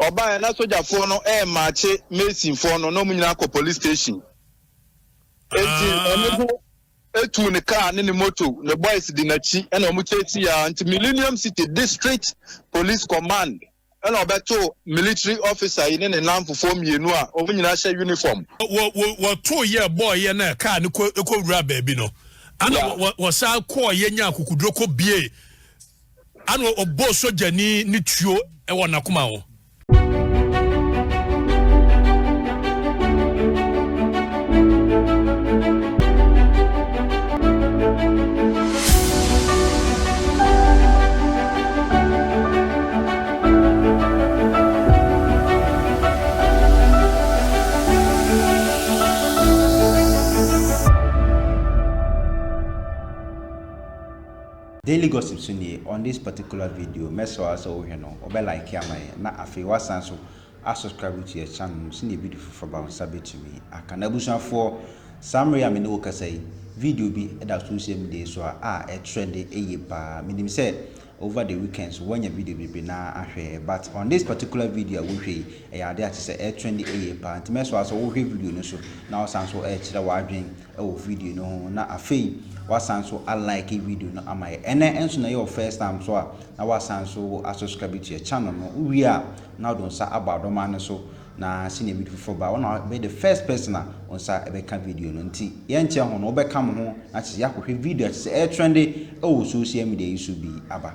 Oba na soja fo no mache Mason fo no mu nyina ko police station. Etu ne car ne moto the boys di nachi na omu cheti ya anti Millennium City District Police Command na obeto military officer ine ne lamp fo mienu a omu nyina hye uniform. Wo to ye boy ye na car ne ko wura baabi no. Ana wo sa ko ye nya akukudro ko bie. Ana obo soja ni tuo e wo nakoma wo. Daily gossip sunni on this particular video. Meso also obe like na afi wasan so subscribe to your channel. Sunni beautiful for about sabi to me. Akanabusan for summary amene wo kasai video bi eda social media so a trend pa minim say over the weekends when your video be na ahwe, but on this particular video we hwe e ade ati say trend pa ntimeso also wo hwe video no so na wasan so kira wadwen video no na afi wasan so like video no amai ene enso na your first time so na wasan so subscribe to your channel no we are now don sa abado man so na senior beautiful ba one be the first person on sa ebeka video no nti ye nche ho no obeka mo ho na chi yakwohwe video say trendy social media issue bi aba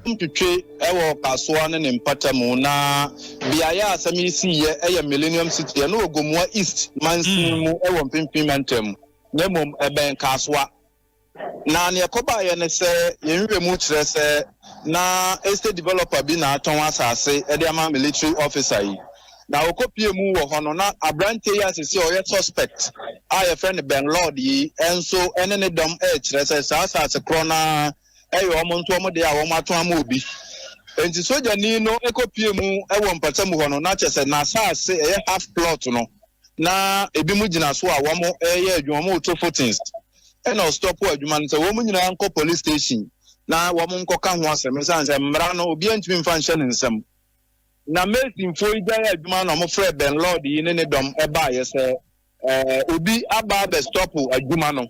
Mpitwe ewo kasoa ne mpatamu na biaya asami si ye Millennium City no ogomwa East mansin mu ewo mpimpimantem na mom eben kasoa na ne koba ye ne se yenwe mu kire se na estate developer bi na aton asase e de ama military officer yi na okopie mu wo hono na abrante ya sese oye suspect a ye friend Ben Lord yi enso ene ne dom kire se asase krona eyo omuntu omode a wo mato ama obi enti soja ni no ekopie mu ewo mpatam ho no na chese na asase half plot no na ebi mu gina so a wo mo adwuma mo to footings ena stop adwuma no se wo mu nyina nko police station na wo mo nko ka ho asem sanse mra no obi antimi mfa nhye ne nsam na Mason fo ija adwuma no mo frɛ Ben Lord yi ne dom eba ye se obi aba be stop adwuma no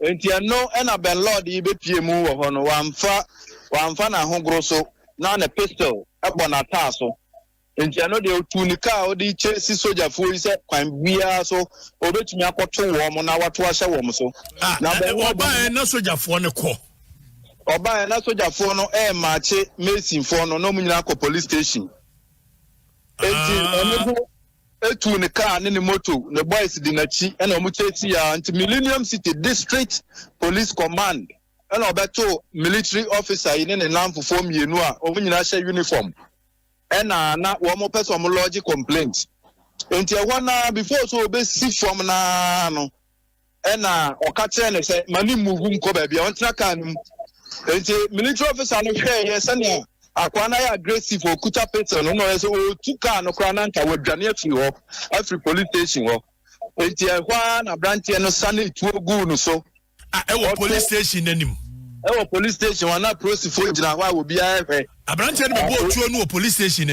enti no ena Ben Lord yi bepie mu wo ho no wamfa na hogro so na na pistol ebo na taa so enti no de otunika odi chesi soja fo yi se kwan bia so obetumi akoto wo mo na wato ahye wo mo so na oba na soja fo ne ko oba na soja fo no mache Mason fo no no munyina ko police station enti etu ne car ne moto ne boys di nachi na omu cheti ya anti Millennium City District Police Command na obeto military officer ine ne lamp fo mienu a omu nyina hye uniform na wo mo person mo lodge complaint enti e na before so obesi from na no na okache ne say mani move nko ba bia on traka nim enti military officer no hwe ye sene akwana ya aggressive okuta petrol no no so tuka no kra na nka wadwane afi ho afri police station ho enti ehwa na branch no sane tuogu no so ewo police station anim ewo police station wana prosifo gina ho a obi ahwe branch no be bo tuo no police station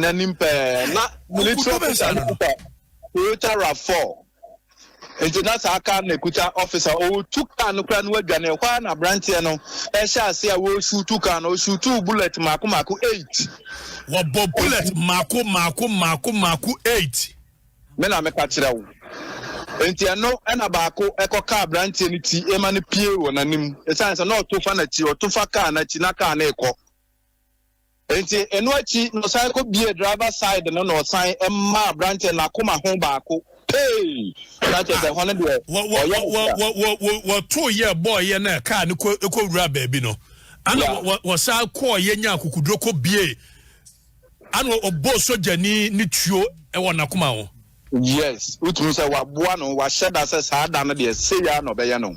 anim pe na military officer no RAV4 enti na sa aka na ekuta officer o tuka no kra no wadwane kwa na branch no ehya ase a wo shoot tuka no shoot bullet mako 8 wo bo bullet mako 8 me na meka kire wo enti no na baako ekoka branch ni ti ema ne pie wo nanim esanse na otofa na ti otofa car na ti na car na ekọ enti eno achi no sai ko bie driver side no sign emma branch na koma ho baako hey that is the one there what 2 year boy ye na car ni ko wura baabi no ana wo sa ko ye nya akukudro ko bie ana obo soja ni tuo e wo na koma ho. Yes, utumi say waboa no wa sheda say saada no de say ya no be ye no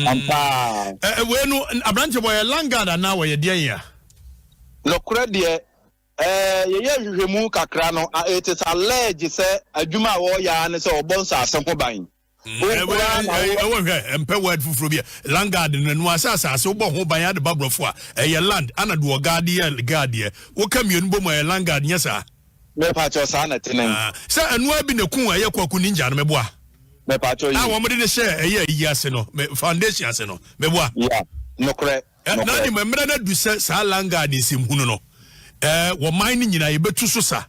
ampa we no abrante boy langard na wo ye de ya no kura de ye hwehwemu kakra no it is alleged say adwuma wo ya ne say obonsa asem ho ban Empe word fufrobia landguard no asasa so bo ho ban ya de babrofo a land ana do guard ye wo kamienu bo mo landguard nyesa me pacho sa na tenen sa anu abi ne kun aye kwaku ninja no meboa me pacho yi wo mo de share aye yi ase no foundation ase no meboa yeah no kre na ni memra na du sa landguard sim hunu no wo man ni nyina ye betu so sa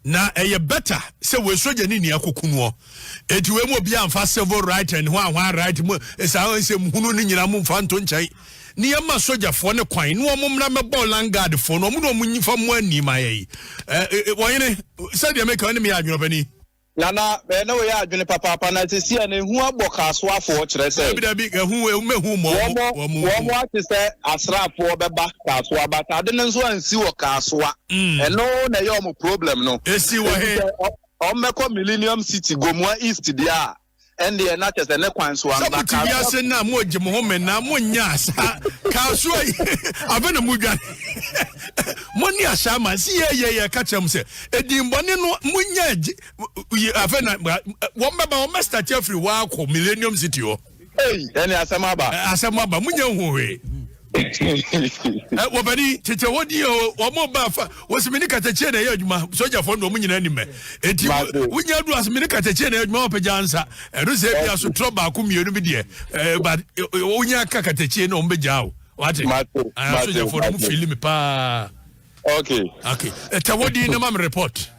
na better say we soja ni akokunu enti we mo bia amfa civil right and one right mo esa say hunu ni nyina mo mfa nto nchai ni yema soja fo ne kwan no mo mra me ball landguard fo no mo no nyifa mo ani ma yi woyene say de make oni me adweno pani nana na we ya adwene papa na se sia na hu aboka so afo kire say bi hu mehu mo wo ati say asrafo beba kaso abata de nso ansi wo kaso eno na ye mo problem no esi wo he o meko Millennium City Gomua East dia and the na chese ne kwan so amba ka ya se na mo je mo men na mo nya asa kaso abena mo dwa mo ni asa ma si ye ka chem se edimbone no mo nya afena wo meba wo start free wa ko Millennium City o any asema ba mo nya howe wabani tete wodi o mo ba fa wosimini katachie na yadwuma soja fo no munyina nime enti wonya du asimini katachie na yadwuma opagya ansa ero se bia so tro ba ko mienu bi de but wonya katachie na ombegya wo wate soja fo no feel me pa okay tete wodi na mam report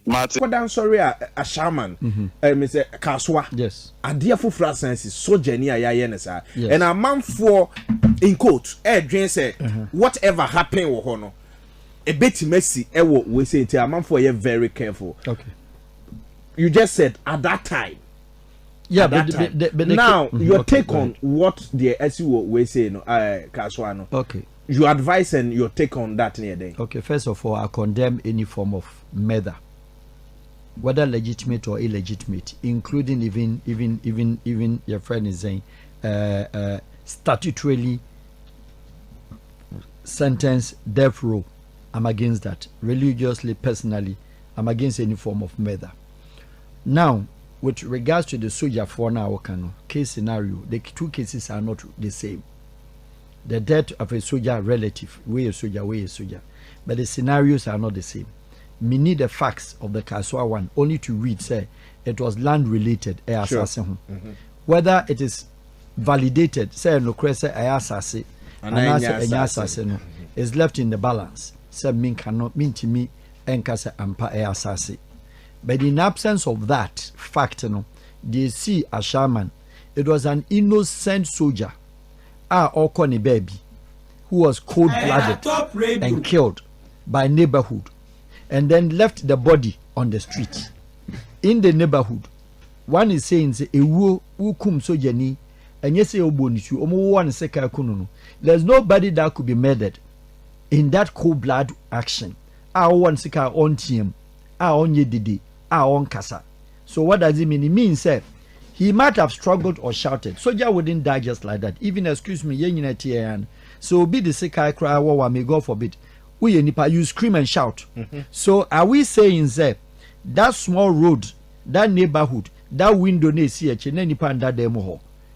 Martin sorry a shaman me say kaswa yes adia fufra sense soja ni ayaye ne sa and a man for in quote dwen say whatever happen wo ho no e beti mercy e wo we say a man for you very careful. Okay, you just said at that time but now your take on what the SEO we say no kaswa no. Okay, your advice and your take on that near day. Okay, first of all, I condemn any form of murder, whether legitimate or illegitimate, including even your friend is saying statutorily sentenced death row. I'm against that. Religiously, personally, I'm against any form of murder. Now, with regards to the soldier for now case scenario, the two cases are not the same. The death of a soldier relative, way a soldier, but the scenarios are not the same. Me need the facts of the Kaswa one only to read say it was land related assassin. Whether it is validated say no say assassin and assassin is left in the balance. Say mean cannot mean to me Nkansah ampa assassin. But in absence of that fact, they see a shaman. It was an innocent soldier, Okoni baby, who was cold-blooded and killed by neighborhood, and then left the body on the street. In the neighborhood, one is saying, "Ukum sojani," and yes, there's nobody that could be murdered in that cold-blood action. Our one sika on team, our on yedidi, our on Nkansah. So what does it mean? It means that he might have struggled or shouted. Soldier wouldn't die just like that. Even excuse me, so be the sika cry, may God forbid. You scream and shout. So are we saying that that small road, that neighborhood, that window,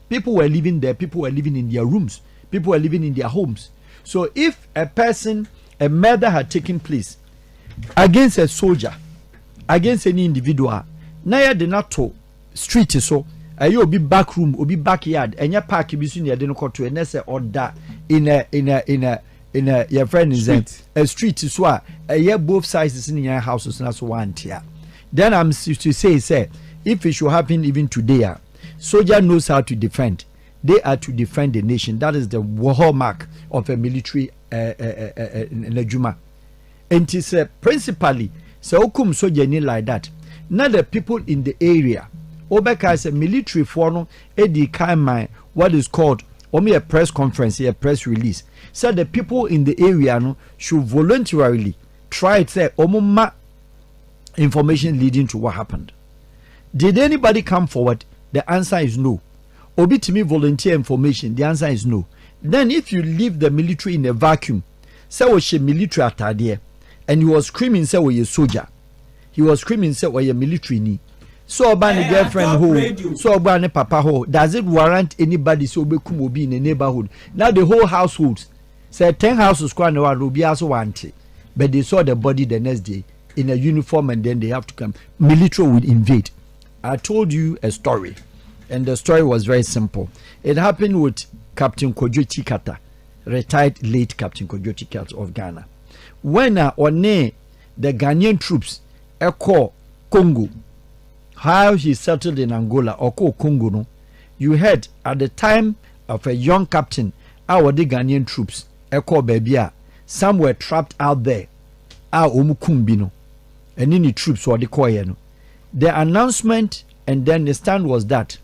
people were living there, people were living in their rooms, people were living in their homes. So if a murder had taken place against a soldier, against any individual, now did not to street so you be back room or be backyard and your park be soon you didn't to a or that in a your friend is a street so a both sides in your houses and that's one tier. Then I'm to say if it should happen even today, soldier knows how to defend. They are to defend the nation. That is the hallmark of a military Juma. And it is principally so okum soldier like that. Now the people in the area, Obeka is a military forum, Eddie Kaimai, what is called only a press conference, a press release. So the people in the area should voluntarily try to say omuma information leading to what happened. Did anybody come forward? The answer is no. Obi to me volunteer information, the answer is no. Then if you leave the military in a vacuum, say was a military atade, and he was screaming say was a soldier. He was screaming say was a military ni. So ban girlfriend who, so ban papa who. Does it warrant anybody so be in the neighborhood? Now the whole household, say 10 houses squad will be also wanted, but they saw the body the next day in a uniform, and then they have to come. Military would invade. I told you a story, and the story was very simple. It happened with Captain Kwadwo Tikata, retired late Captain Kwadwo Tikata of Ghana. When the Ghanaian troops call Congo, how he settled in Angola or call Congo, no, you heard at the time of a young captain, our the Ghanaian troops call Babia, some were trapped out there, Omukumbino, and any troops were the Koyano. The announcement and then the stand was that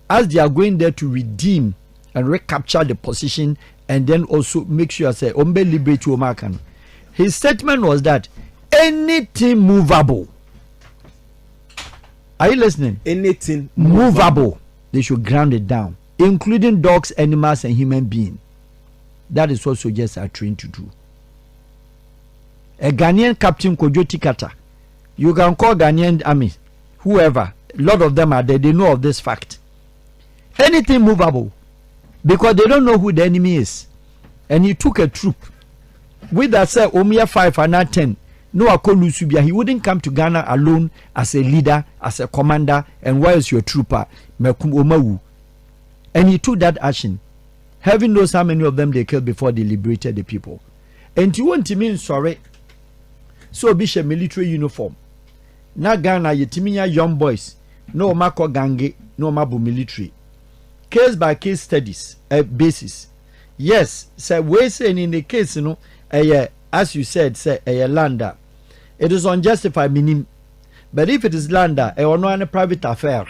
as they are going there to redeem and recapture the position and then also make sure say Ombe liberate Omakan. His statement was that anything movable, are you listening? Anything movable, they should ground it down, including dogs, animals, and human beings. That is what soldiers are trained to do. A Ghanaian Captain Kwadwo Tikata, you can call Ghanaian army, whoever, a lot of them are there, they know of this fact. Anything movable, because they don't know who the enemy is. And he took a troop with that said Omia 5 and not 10. No Akolusubia, he wouldn't come to Ghana alone as a leader, as a commander, and where is your trooper? Mekum Omawu. And he took that action. Heaven knows how many of them they killed before they liberated the people. And you want to mean sorry. So be a military uniform. Na Ghana yetimiya young boys. No mako gange, no mabu military. Case by case studies basis. Yes, say we say in the case, you know, as you said, say a lander. It is unjustified minim. But if it is lander, a no any private affair.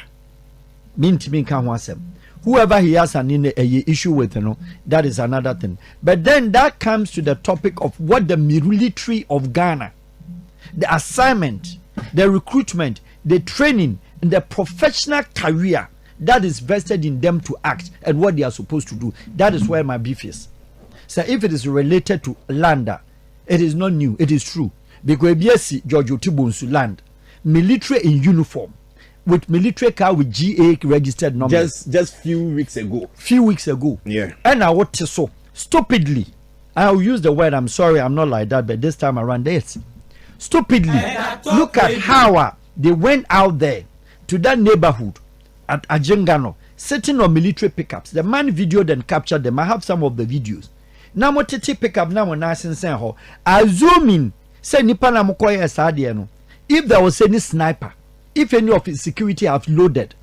Mean to me can wasem. Whoever he has an issue with, you know, that is another thing. But then that comes to the topic of what the military of Ghana, the assignment, the recruitment, the training, and the professional career that is vested in them to act and what they are supposed to do. That is where my beef is. So if it is related to lander, it is not new. It is true. Because BSC George Otibonsu land, military in uniform, with military car with GA registered number. Just few weeks ago. Yeah. And I want to so stupidly, I'll use the word, I'm sorry, I'm not like that, but this time around this. Stupidly, look at how they went out there to that neighborhood at Ajengano, sitting on military pickups. The man videoed and captured them. I have some of the videos. Now what to pick up now when I say assuming say nipa na mukoya sadie no, if there was any sniper, if any of his security have loaded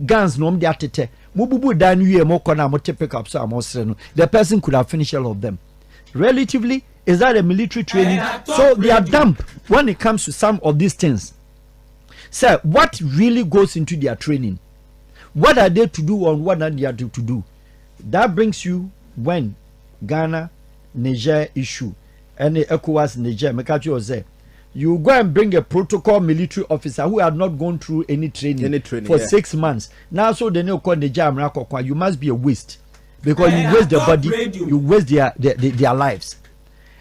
guns no mde atete mububu dan wie moko na mote pick up so amosre no, the person could have finished all of them. Relatively, is that a military training? So they are dumb when it comes to some of these things. So what really goes into their training? What are they to do and what are they to do? That brings you when Ghana, Niger issue, and the ECOWAS Niger, Mekachi was there. You go and bring a protocol military officer who had not gone through any training for 6 months. Now, so they know Niger, you must be a waste because you waste their body, you waste their lives.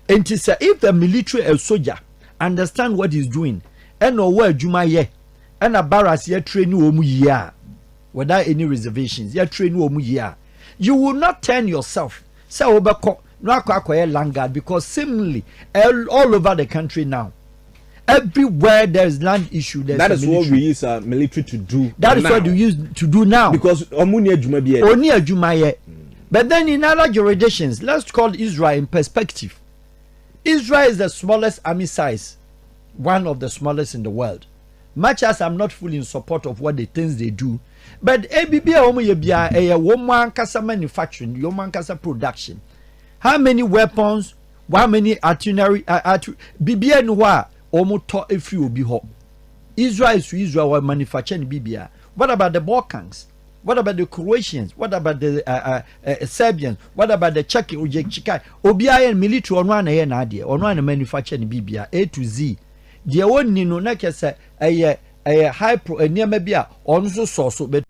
And to say, if the military a soldier understand what he's doing, and know where Juma ye, and a barras ye train you year without any reservations, ye train you year, you will not turn yourself. Say obeko no akwa landguard because seemingly all over the country now, everywhere there is land issue. That is what we use military to do. That is what we use to do now because only a Juma. But then in other jurisdictions, let's call Israel in perspective. Israel is the smallest army size, one of the smallest in the world. Much as I'm not fully in support of what the things they do, but ABB a woman Nkansah manufacturing, Nkansah production. How many weapons? How many artillery? BBA noa omuto if you be hot. Israel is Israel manufacturing BBA. What about the Balkans? What about the Croatians? What about the Serbians? What about the Czech? Obiya and military on one idea on one manufacturing BBA A to Z. The one no na kese a high pro near maybe on so but